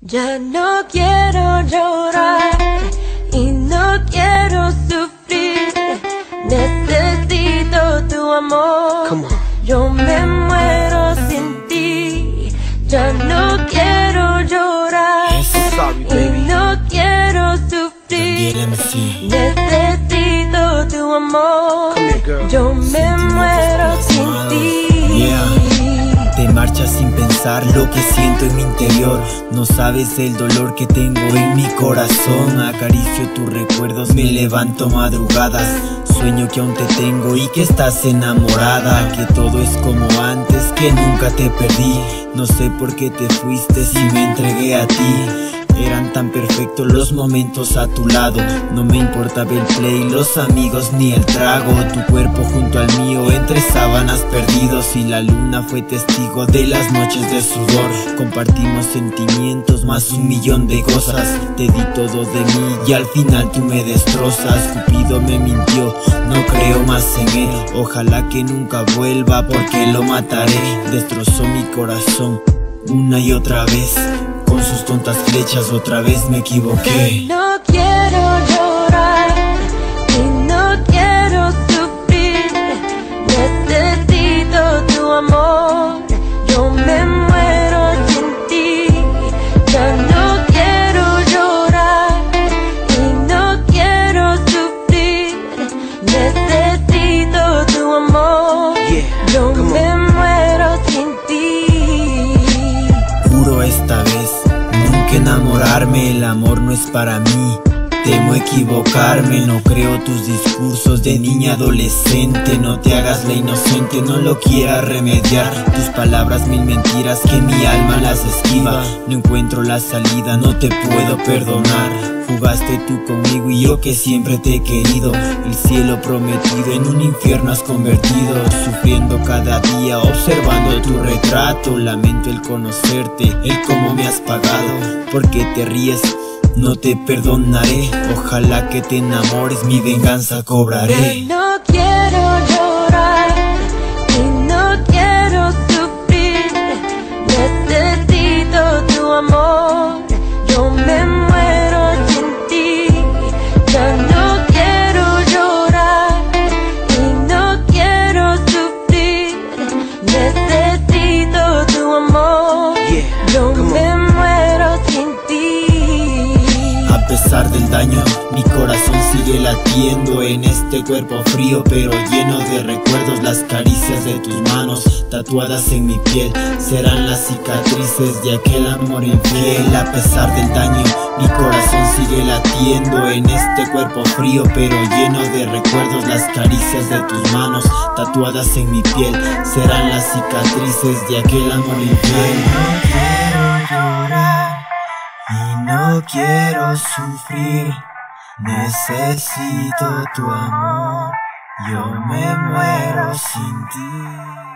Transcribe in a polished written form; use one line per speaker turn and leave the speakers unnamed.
Ya no quiero llorar y no quiero sufrir. Necesito tu amor. Yo me muero sin ti. Ya no quiero llorar y no quiero sufrir. Necesito tu amor. Yo me muero sin ti.
Te marchas sin pensar lo que siento en mi interior. No sabes el dolor que tengo en mi corazón. Acaricio tus recuerdos, me levanto madrugadas. Sueño que aún te tengo y que estás enamorada, que todo es como antes, que nunca te perdí. No sé por qué te fuiste si me entregué a ti. Eran tan perfectos los momentos a tu lado. No me importaba el play, los amigos ni el trago. Tu cuerpo junto al mío entre sábanas perdidos. Y la luna fue testigo de las noches de sudor. Compartimos sentimientos más 1.000.000 de cosas. Te di todo de mí y al final tú me destrozas. Cupido me mintió, no creo más en él. Ojalá que nunca vuelva porque lo mataré. Destrozó mi corazón una y otra vez. Con sus tontas flechas otra vez me equivoqué.
No quiero llorar y no quiero sufrir. Necesito tu amor. Yo me muero sin ti. Ya no quiero llorar y no quiero sufrir. Necesito tu amor. Yo me muero sin ti.
Juro esta vez nunca enamorarme, el amor no es para mí. Temo equivocarme, no creo tus discursos de niña adolescente. No te hagas la inocente, no lo quieras remediar. Tus palabras 1000 mentiras que mi alma las esquiva. No encuentro la salida, no te puedo perdonar. Jugaste tú conmigo y yo que siempre te he querido. El cielo prometido en un infierno has convertido. Sufriendo cada día, observando tu retrato. Lamento el conocerte, el cómo me has pagado. Porque te ríes, no te perdonaré. Ojalá que te enamores, mi venganza cobraré.
No quiero llorar y no quiero sufrir. Necesito tu amor. Yo me muero sin ti. Ya no quiero llorar y no quiero sufrir. Necesito tu amor. Yo me muero sin ti.
A pesar del daño, mi corazón sigue latiendo en este cuerpo frío pero lleno de recuerdos. Las caricias de tus manos tatuadas en mi piel serán las cicatrices de aquel amor infiel. A pesar del daño, mi corazón sigue latiendo en este cuerpo frío pero lleno de recuerdos. Las caricias de tus manos tatuadas en mi piel serán las cicatrices de aquel amor infiel. No quiero llorar y no quiero sufrir. Necesito tu amor. Yo me muero sin ti.